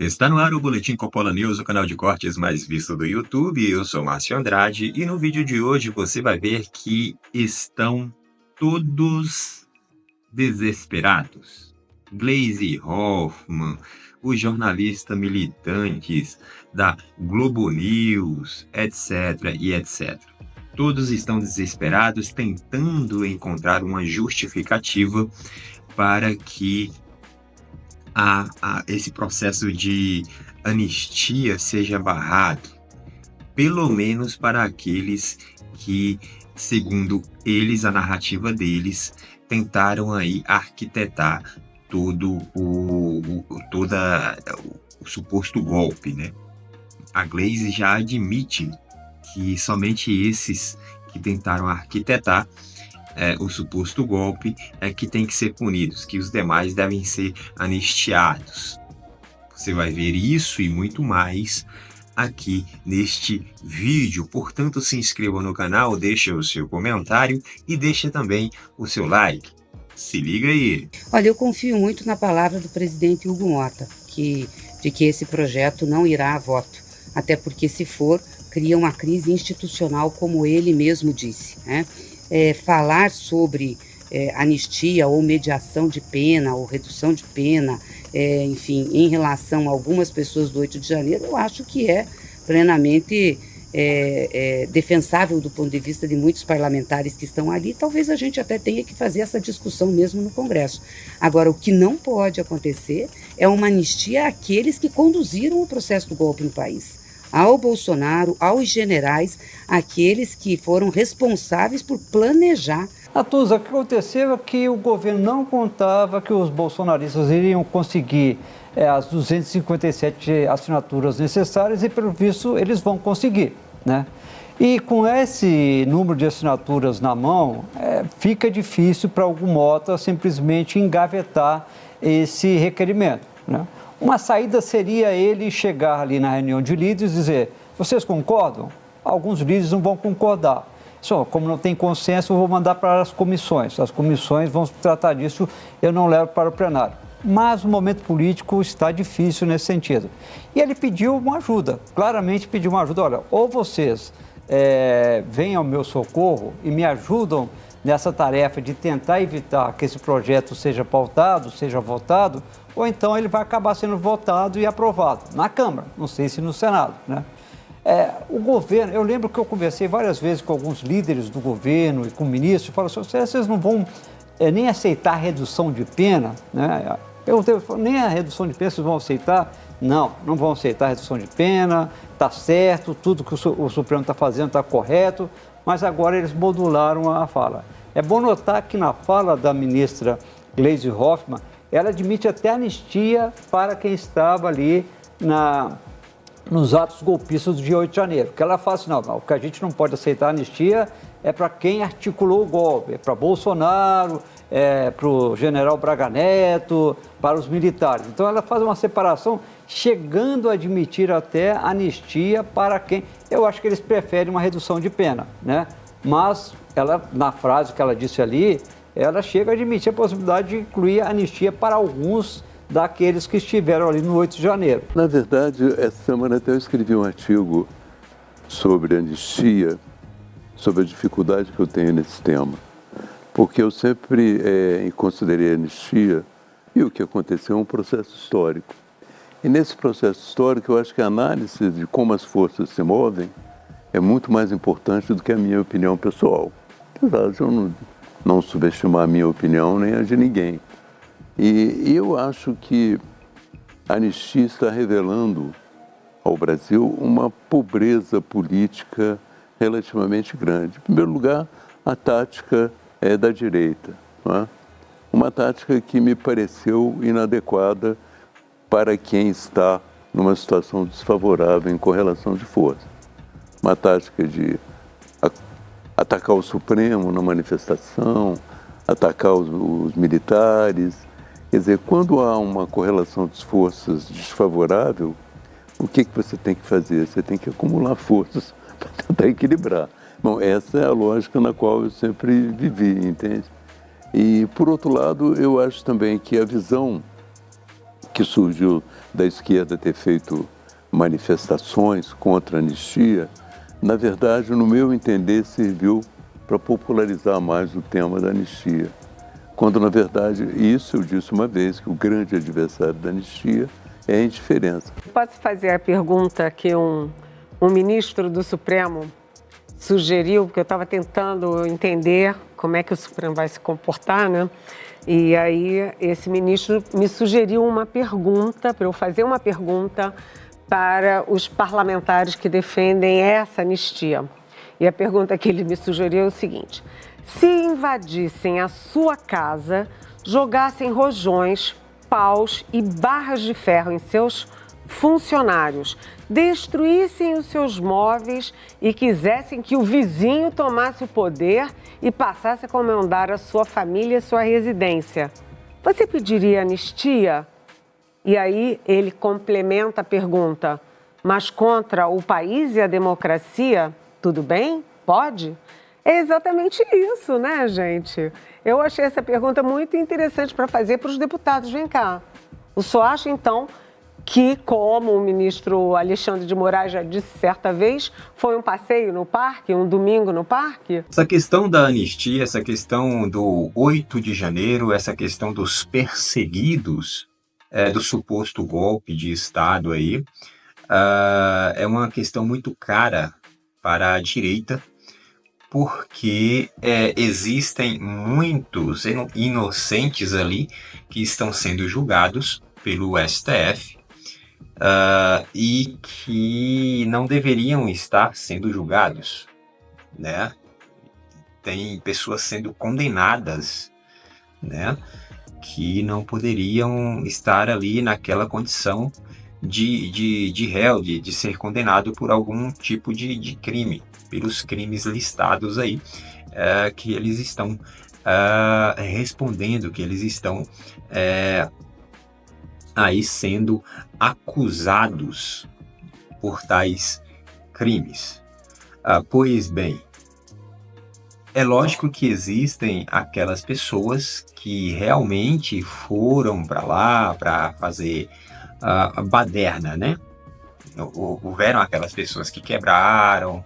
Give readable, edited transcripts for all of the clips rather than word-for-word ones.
Está no ar o Boletim Coppola News, o canal de cortes mais visto do YouTube. Eu sou Márcio Andrade e no vídeo de hoje você vai ver que estão todos desesperados. Gleisi Hoffmann, os jornalistas militantes da Globo News, etc. e etc. Todos estão desesperados, tentando encontrar uma justificativa para que esse processo de anistia seja barrado, pelo menos para aqueles que, segundo eles, a narrativa deles, tentaram aí arquitetar todo o suposto golpe, né? A Gleisi já admite que somente esses que tentaram arquitetar o suposto golpe que tem que ser punidos, que os demais devem ser anistiados. Você vai ver isso e muito mais aqui neste vídeo. Portanto, se inscreva no canal, deixe o seu comentário e deixe também o seu like. Se liga aí. Olha, eu confio muito na palavra do presidente Hugo Motta, de que esse projeto não irá a voto, até porque, se for, cria uma crise institucional, como ele mesmo disse, né? Falar sobre anistia ou mediação de pena ou redução de pena, enfim, em relação a algumas pessoas do 8 de janeiro, eu acho que é plenamente defensável do ponto de vista de muitos parlamentares que estão ali. Talvez a gente até tenha que fazer essa discussão mesmo no Congresso. Agora, o que não pode acontecer é uma anistia àqueles que conduziram o processo do golpe no país. Ao Bolsonaro, aos generais, aqueles que foram responsáveis por planejar. Natuza, o que aconteceu é que o governo não contava que os bolsonaristas iriam conseguir as 257 assinaturas necessárias e, pelo visto, eles vão conseguir, né? E com esse número de assinaturas na mão, fica difícil para o Mota simplesmente engavetar esse requerimento, né? Uma saída seria ele chegar ali na reunião de líderes e dizer: vocês concordam? Alguns líderes não vão concordar. Só, como não tem consenso, eu vou mandar para as comissões vão tratar disso, eu não levo para o plenário. Mas o momento político está difícil nesse sentido. E ele pediu uma ajuda, claramente pediu uma ajuda. Olha, ou vocês vêm ao meu socorro e me ajudam nessa tarefa de tentar evitar que esse projeto seja pautado, seja votado, ou então ele vai acabar sendo votado e aprovado na Câmara, não sei se no Senado, né? O governo, eu lembro que eu conversei várias vezes com alguns líderes do governo e com ministros, e falaram assim: vocês não vão nem aceitar a redução de pena, né? Perguntei, nem a redução de pena vocês vão aceitar? Não vão aceitar a redução de pena, está certo, tudo que o Supremo está fazendo está correto, mas agora eles modularam a fala. É bom notar que na fala da ministra Gleisi Hoffmann, ela admite até anistia para quem estava ali nos atos golpistas do dia 8 de janeiro. Que ela fala assim: não, o que a gente não pode aceitar anistia é para quem articulou o golpe, é para Bolsonaro, para o general Braga Neto, para os militares. Então ela faz uma separação, chegando a admitir até anistia para quem... Eu acho que eles preferem uma redução de pena, né? Mas ela, na frase que ela disse ali, ela chega a admitir a possibilidade de incluir a anistia para alguns daqueles que estiveram ali no 8 de janeiro. Na verdade, essa semana até eu escrevi um artigo sobre anistia, sobre a dificuldade que eu tenho nesse tema. Porque eu sempre considerei a anistia e o que aconteceu um processo histórico. E nesse processo histórico, eu acho que a análise de como as forças se movem é muito mais importante do que a minha opinião pessoal. Apesar de eu não subestimar a minha opinião nem a de ninguém. E eu acho que a anistia está revelando ao Brasil uma pobreza política relativamente grande. Em primeiro lugar, a tática é da direita, não é? Uma tática que me pareceu inadequada para quem está numa situação desfavorável em correlação de força. Uma tática de atacar o Supremo na manifestação, atacar os militares. Quer dizer, quando há uma correlação de forças desfavorável, o que você tem que fazer? Você tem que acumular forças para tentar equilibrar. Bom, essa é a lógica na qual eu sempre vivi, entende? E, por outro lado, eu acho também que a visão que surgiu da esquerda ter feito manifestações contra a anistia, na verdade, no meu entender, serviu para popularizar mais o tema da anistia. Quando, na verdade, isso eu disse uma vez, que o grande adversário da anistia é a indiferença. Posso fazer a pergunta que um ministro do Supremo sugeriu, porque eu estava tentando entender como é que o Supremo vai se comportar, né? E aí esse ministro me sugeriu uma pergunta, para eu fazer uma pergunta para os parlamentares que defendem essa anistia. E a pergunta que ele me sugeriu é o seguinte: se invadissem a sua casa, jogassem rojões, paus e barras de ferro em seus funcionários, destruíssem os seus móveis e quisessem que o vizinho tomasse o poder e passasse a comandar a sua família e a sua residência, você pediria anistia? E aí ele complementa a pergunta: mas contra o país e a democracia, tudo bem? Pode? É exatamente isso, né, gente? Eu achei essa pergunta muito interessante para fazer para os deputados. Vem cá, o senhor acha, então, que, como o ministro Alexandre de Moraes já disse certa vez, foi um passeio no parque, um domingo no parque? Essa questão da anistia, essa questão do 8 de janeiro, essa questão dos perseguidos, do suposto golpe de Estado aí, é uma questão muito cara para a direita, porque existem muitos inocentes ali que estão sendo julgados pelo STF e que não deveriam estar sendo julgados, né? Tem pessoas sendo condenadas, né? Que não poderiam estar ali naquela condição de réu, de ser condenado por algum tipo de crime, pelos crimes listados aí, que eles estão respondendo, que eles estão aí sendo acusados por tais crimes. Pois bem, é lógico que existem aquelas pessoas que realmente foram para lá para fazer a baderna, né? Houveram aquelas pessoas que quebraram,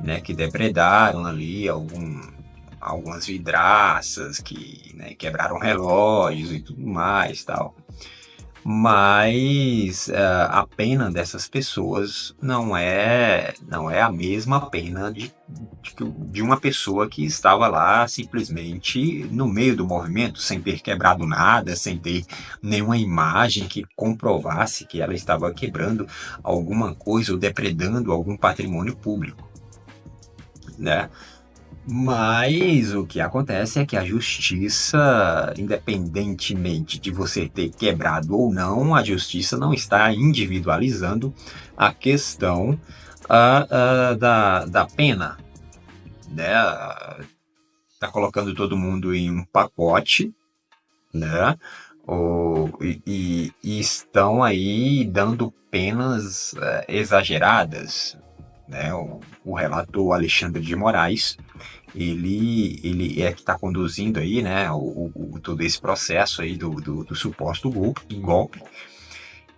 né, que depredaram ali algumas vidraças, que, né, quebraram relógios e tudo mais, tal. Mas a pena dessas pessoas não é a mesma pena de uma pessoa que estava lá simplesmente no meio do movimento, sem ter quebrado nada, sem ter nenhuma imagem que comprovasse que ela estava quebrando alguma coisa ou depredando algum patrimônio público, né? Mas o que acontece é que a justiça, independentemente de você ter quebrado ou não, a justiça não está individualizando a questão da pena, né? Está colocando todo mundo em um pacote, né? E estão aí dando penas exageradas, né? O relator Alexandre de Moraes, ele é que está conduzindo aí, né, todo esse processo aí do suposto golpe,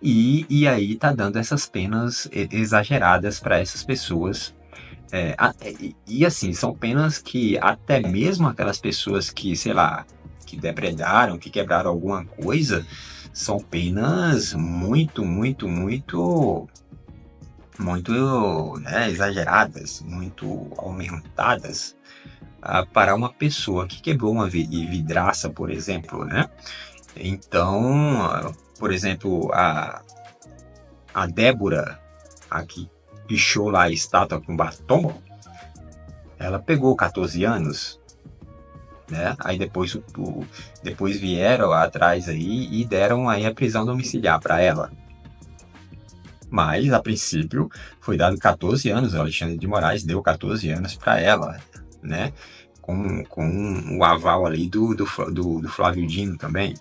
e aí está dando essas penas exageradas para essas pessoas. E assim, são penas que até mesmo aquelas pessoas que, sei lá, que depredaram, que quebraram alguma coisa, são penas muito, né, exageradas, muito aumentadas para uma pessoa que quebrou uma vidraça, por exemplo, né? Então, por exemplo, a Débora, a que pichou lá a estátua com batom, ela pegou 14 anos, né? Aí depois vieram atrás aí e deram aí a prisão domiciliar para ela. Mas, a princípio, foi dado 14 anos, o Alexandre de Moraes deu 14 anos para ela, né? Com o aval ali do Flávio Dino também.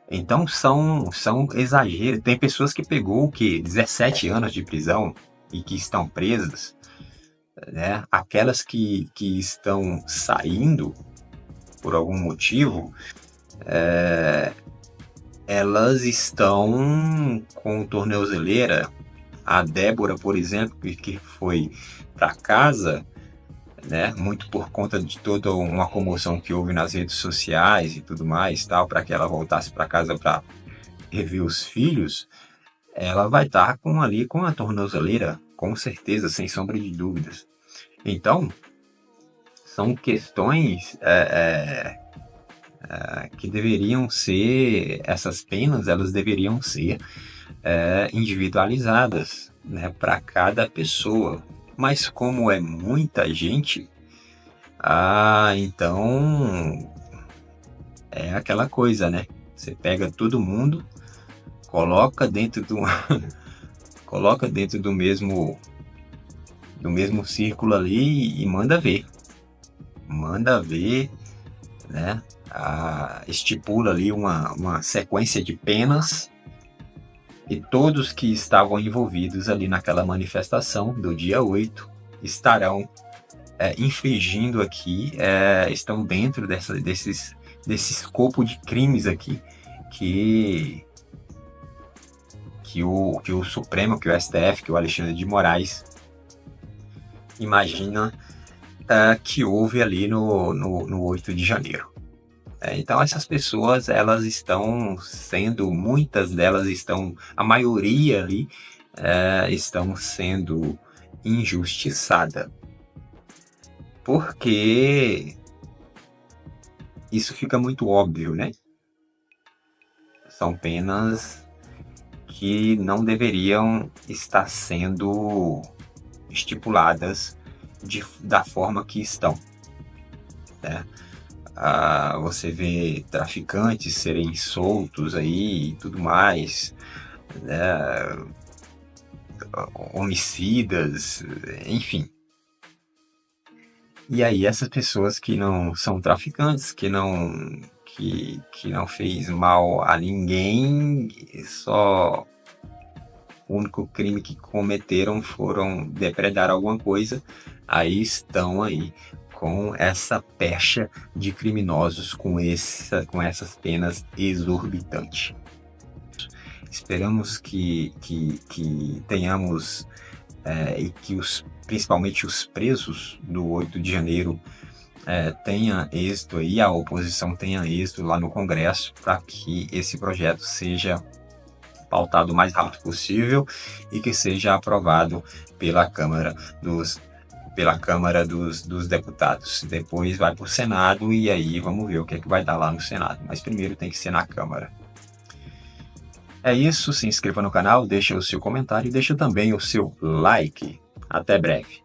Então, são exageros. Tem pessoas que pegou o quê? 17 anos de prisão e que estão presas, né? Aquelas que estão saindo por algum motivo, elas estão com tornozeleira. A Débora, por exemplo, que foi para casa, né, muito por conta de toda uma comoção que houve nas redes sociais e tudo mais, tal, para que ela voltasse para casa para rever os filhos, ela vai estar com a tornozeleira, com certeza, sem sombra de dúvidas. Então, são questões que deveriam ser, essas penas, elas deveriam ser individualizadas, né, para cada pessoa. Mas como é muita gente, então é aquela coisa, né? Você pega todo mundo, coloca dentro coloca dentro do mesmo círculo ali e manda ver, né? Estipula ali uma sequência de penas, e todos que estavam envolvidos ali naquela manifestação do dia 8 estarão infringindo aqui, estão dentro desse escopo de crimes aqui que o Supremo, que o STF, que o Alexandre de Moraes imagina que houve ali no 8 de janeiro. Então essas pessoas, elas estão sendo, muitas delas estão, a maioria ali, estão sendo injustiçada. Porque isso fica muito óbvio, né? São penas que não deveriam estar sendo estipuladas da forma que estão, né? Você vê traficantes serem soltos aí e tudo mais, né? Homicidas, enfim. E aí essas pessoas que não são traficantes, que não fez mal a ninguém, só o único crime que cometeram foram depredar alguma coisa, aí estão aí com essa pecha de criminosos, com essas penas exorbitantes. Esperamos que tenhamos e que principalmente os presos do 8 de janeiro tenha êxito aí, a oposição tenha êxito lá no Congresso, para que esse projeto seja pautado o mais rápido possível e que seja aprovado pela Câmara dos Deputados. Depois vai para o Senado e aí vamos ver o que é que vai dar lá no Senado. Mas primeiro tem que ser na Câmara. É isso, se inscreva no canal, deixa o seu comentário e deixa também o seu like. Até breve.